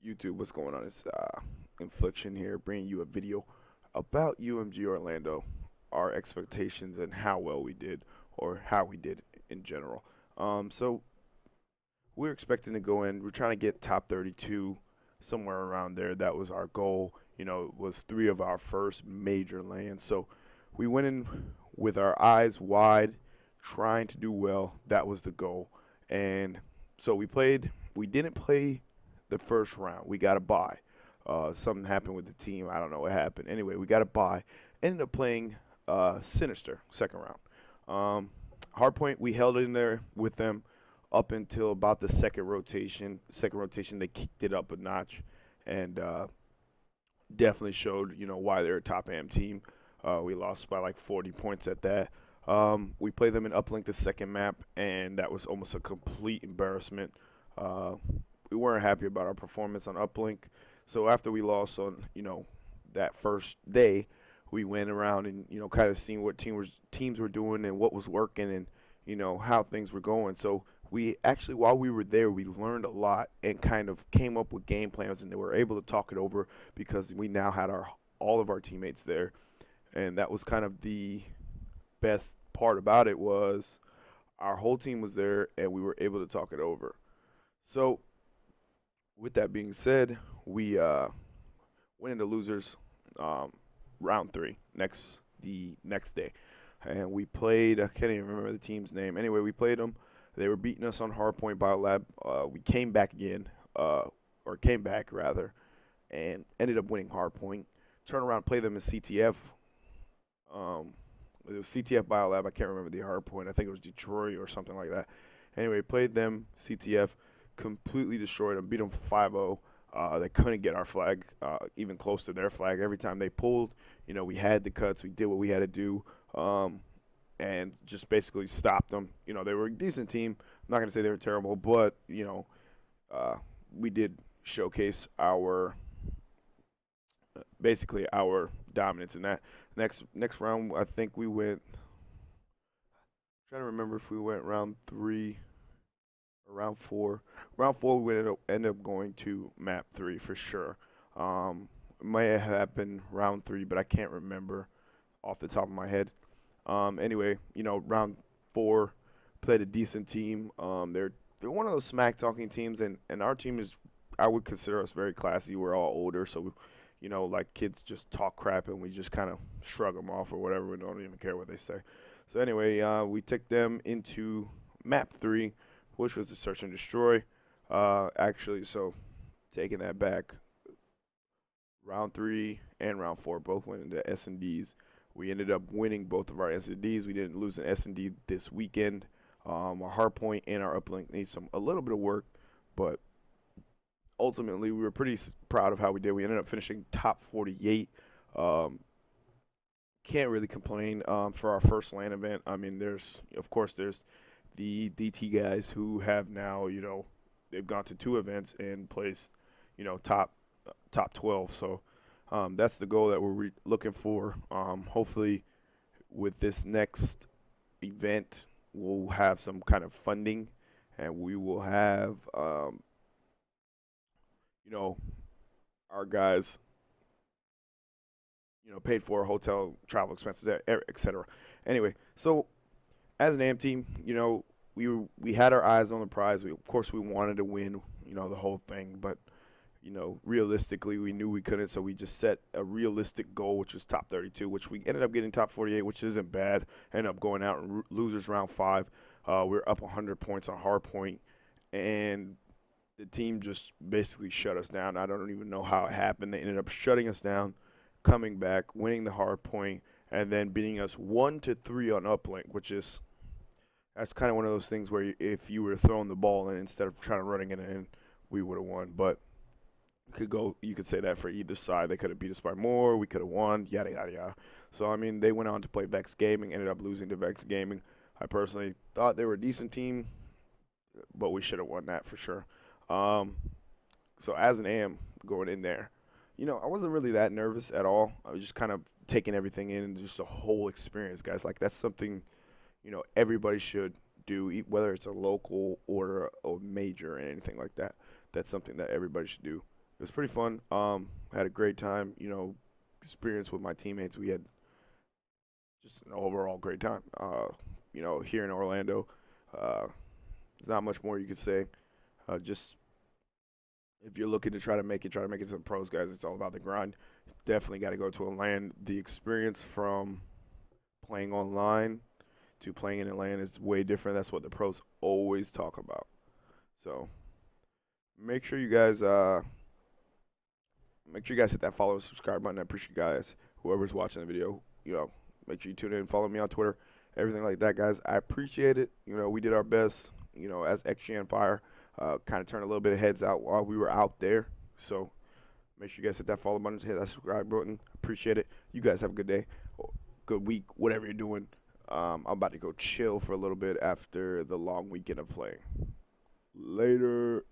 YouTube, what's going on? It's Infliction here, bringing you a video about UMG Orlando, our expectations and how well we did, or how we did in general. So we're expecting to go in. We're trying to get top 32, somewhere around there. That was our goal. It was three of our first major lands. So we went in with our eyes wide, trying to do well. That was the goal. And so we played. We didn't play the first round. We got a bye. Something happened with the team. I don't know what happened. Anyway, we got a bye. Ended up playing Sinister second round. Hardpoint, we held in there with them up until about the second rotation. Second rotation, they kicked it up a notch, and definitely showed why they're a top AM team. We lost by like 40 points at that. We played them in Uplink the second map, and that was almost a complete embarrassment. We weren't happy about our performance on Uplink. So after we lost on, that first day, we went around and, kind of seeing what teams were doing and what was working and, how things were going. So we actually, while we were there, we learned a lot and kind of came up with game plans, and we were able to talk it over because we now had all of our teammates there. And that was kind of the best part about it, was our whole team was there and we were able to talk it over. So with that being said, we went into losers round 3 the next day, and we played. I can't even remember the team's name. Anyway, we played them. They were beating us on Hardpoint Biolab. We came back again, or came back rather, and ended up winning Hardpoint. Turn around, play them in CTF. It was CTF Biolab. I can't remember the Hardpoint. I think it was Detroit or something like that. Anyway, played them CTF. Completely destroyed them, beat them 5-0. They couldn't get our flag even close to their flag. Every time they pulled, we had the cuts. We did what we had to do, and just basically stopped them. They were a decent team. I'm not going to say they were terrible, but, we did showcase basically our dominance in that. Next round, I think we went, I'm trying to remember if we went round 3 or round 4. Round 4, we ended up going to map 3 for sure. It might have happened round 3, but I can't remember off the top of my head. Anyway, round 4, played a decent team. They're one of those smack talking teams, and our team is, I would consider us very classy. We're all older, so like kids just talk crap and we just kind of shrug them off or whatever. We don't even care what they say. So anyway, we took them into map 3, which was the search and destroy. Actually, so taking that back, round 3 and round 4 both went into S&Ds. We ended up winning both of our S&Ds. We didn't lose an S&D this weekend. Our hardpoint and our uplink needs a little bit of work, but ultimately we were pretty proud of how we did. We ended up finishing top 48. Can't really complain for our first LAN event. I mean, there's the DT guys who have now, they've gone to 2 events and placed, top 12. So that's the goal that we're looking for. Hopefully, with this next event, we'll have some kind of funding, and we will have, our guys, paid for hotel, travel expenses, etc. Anyway, so as an AM team, we had our eyes on the prize. Of course, we wanted to win, the whole thing, but realistically, we knew we couldn't, so we just set a realistic goal, which was top 32, which we ended up getting top 48, which isn't bad. Ended up going out in losers round 5. We're up 100 points on hardpoint, and the team just basically shut us down. I don't even know how it happened. They ended up shutting us down, coming back, winning the hardpoint, and then beating us 1-3 on uplink, that's kind of one of those things where if you were throwing the ball in instead of trying to running it in, we would have won. But you could say that for either side. They could have beat us by more. We could have won. Yada yada yada. So I mean, they went on to play Vex Gaming. Ended up losing to Vex Gaming. I personally thought they were a decent team, but we should have won that for sure. So as an AM going in there, I wasn't really that nervous at all. I was just kind of taking everything in and just a whole experience, guys. Like, that's something, everybody should do, whether it's a local or a major or anything like that. That's something that everybody should do. It was pretty fun. Had a great time. Experience with my teammates. We had just an overall great time. Here in Orlando, uh, there's not much more you could say. Just if you're looking to try to make it to the pros, guys. It's all about the grind. Definitely got to go to a LAN. The experience from playing online to playing in a LAN is way different. That's what the pros always talk about. So make sure you guys hit that follow, subscribe button. I appreciate you guys. Whoever's watching the video, make sure you tune in, follow me on Twitter, everything like that, guys. I appreciate it. We did our best. As XGN Fire, kind of turned a little bit of heads out while we were out there. So make sure you guys hit that follow button, hit that subscribe button. Appreciate it. You guys have a good day, good week, whatever you're doing. I'm about to go chill for a little bit after the long weekend of playing. Later.